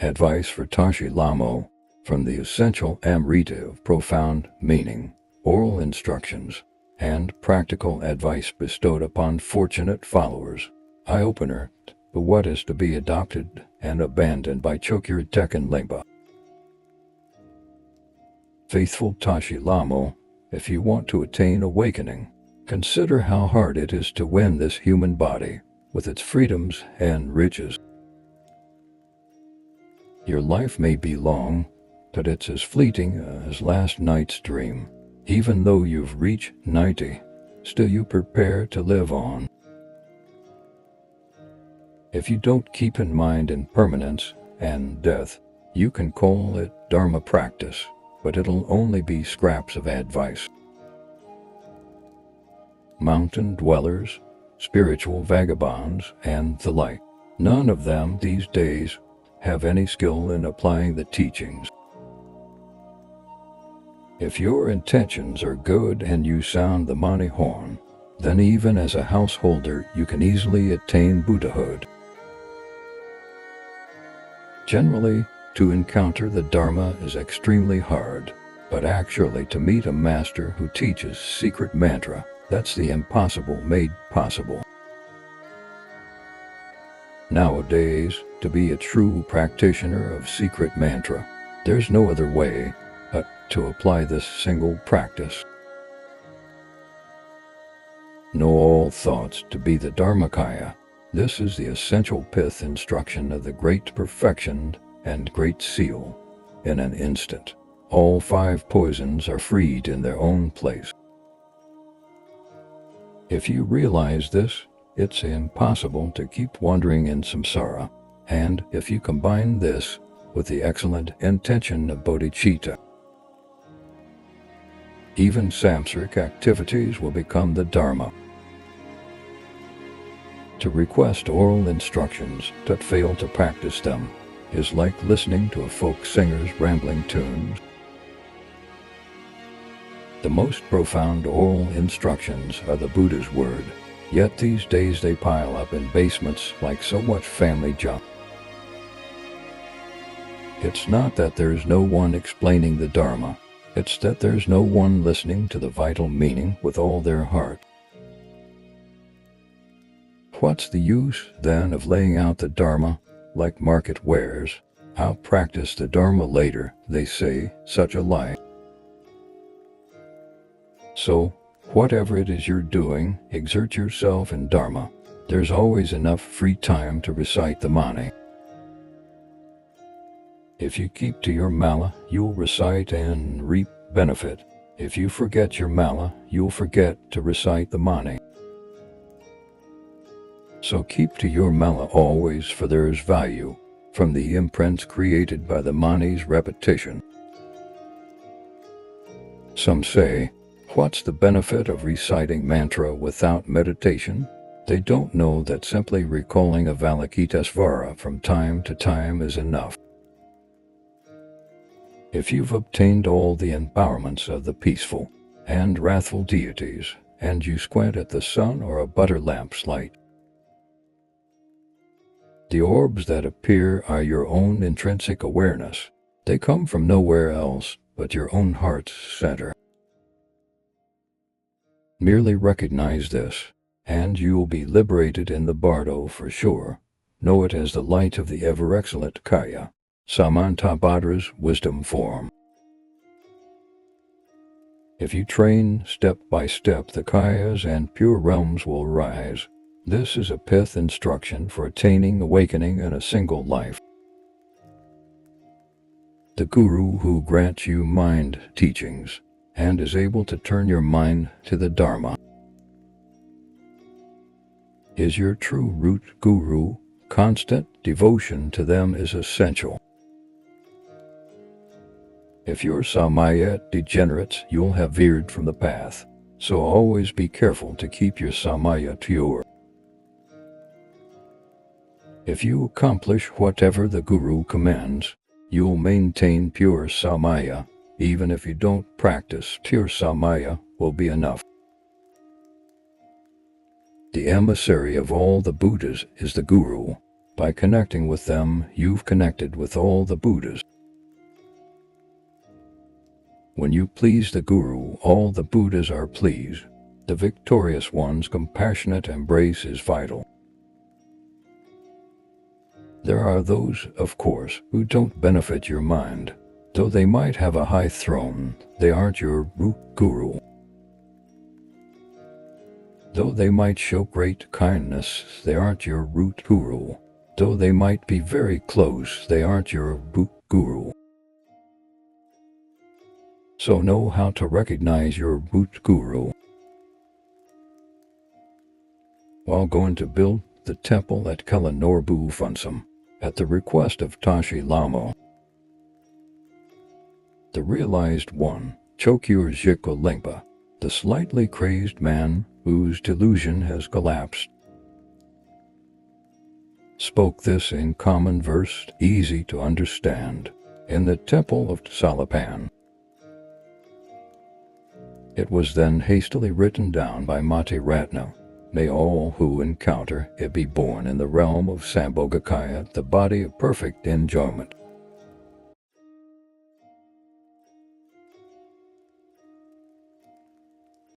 Advice for Tashi Lhamo, from the essential Amrita of profound meaning, oral instructions, and practical advice bestowed upon fortunate followers. Eye-opener, but what is to be adopted and abandoned by Chokgyur Dechen Lingpa. Faithful Tashi Lhamo, if you want to attain awakening, consider how hard it is to win this human body, with its freedoms and riches. Your life may be long, but it's as fleeting as last night's dream. Even though you've reached 90, still you prepare to live on. If you don't keep in mind impermanence and death, you can call it Dharma practice, but it'll only be scraps of advice. Mountain dwellers, spiritual vagabonds, and the like, none of them these days have any skill in applying the teachings. If your intentions are good and you sound the Mani horn, then even as a householder you can easily attain Buddhahood. Generally, to encounter the Dharma is extremely hard, but actually to meet a master who teaches secret mantra, that's the impossible made possible. Nowadays, to be a true practitioner of secret mantra, there's no other way but to apply this single practice. Know all thoughts to be the Dharmakaya. This is the essential pith instruction of the Great Perfection and Great Seal. In an instant, all 5 poisons are freed in their own place. If you realize this, it's impossible to keep wandering in samsara, and if you combine this with the excellent intention of bodhicitta, even samsaric activities will become the Dharma. To request oral instructions but fail to practice them is like listening to a folk singer's rambling tunes. The most profound oral instructions are the Buddha's word, yet these days they pile up in basements like so much family junk. It's not that there's no one explaining the Dharma, it's that there's no one listening to the vital meaning with all their heart. What's the use, then, of laying out the Dharma like market wares? I'll practice the Dharma later, they say, such a lie. So, whatever it is you're doing, exert yourself in Dharma. There's always enough free time to recite the Mani. If you keep to your mala, you'll recite and reap benefit. If you forget your mala, you'll forget to recite the Mani. So keep to your mala always, for there is value from the imprints created by the Mani's repetition. Some say, what's the benefit of reciting mantra without meditation? They don't know that simply recalling Avalokitesvara from time to time is enough. If you've obtained all the empowerments of the peaceful and wrathful deities, and you squint at the sun or a butter lamp's light, the orbs that appear are your own intrinsic awareness. They come from nowhere else but your own heart's center. Merely recognize this, and you will be liberated in the bardo for sure. Know it as the light of the ever-excellent Kaya, Samantabhadra's wisdom form. If you train step by step, the Kayas and pure realms will rise. This is a pith instruction for attaining awakening in a single life. The Guru who grants you mind teachings and is able to turn your mind to the Dharma is your true root Guru. Constant devotion to them is essential. If your samaya degenerates, you'll have veered from the path, so always be careful to keep your samaya pure. If you accomplish whatever the Guru commands, you'll maintain pure samaya. Even if you don't practice, pure samaya will be enough. The emissary of all the Buddhas is the Guru. By connecting with them, you've connected with all the Buddhas. When you please the Guru, all the Buddhas are pleased. The victorious one's compassionate embrace is vital. There are those, of course, who don't benefit your mind. Though they might have a high throne, they aren't your root Guru. Though they might show great kindness, they aren't your root Guru. Though they might be very close, they aren't your root Guru. So know how to recognize your root Guru. While going to build the temple at Kalanorbu Funsum, at the request of Tashi Lhamo, the realized one, Chokgyur Dechen Lingpa, the slightly crazed man whose delusion has collapsed, spoke this in common verse, easy to understand, in the temple of Salapan. It was then hastily written down by Mati Ratna. May all who encounter it be born in the realm of Sambhogakaya, the body of perfect enjoyment.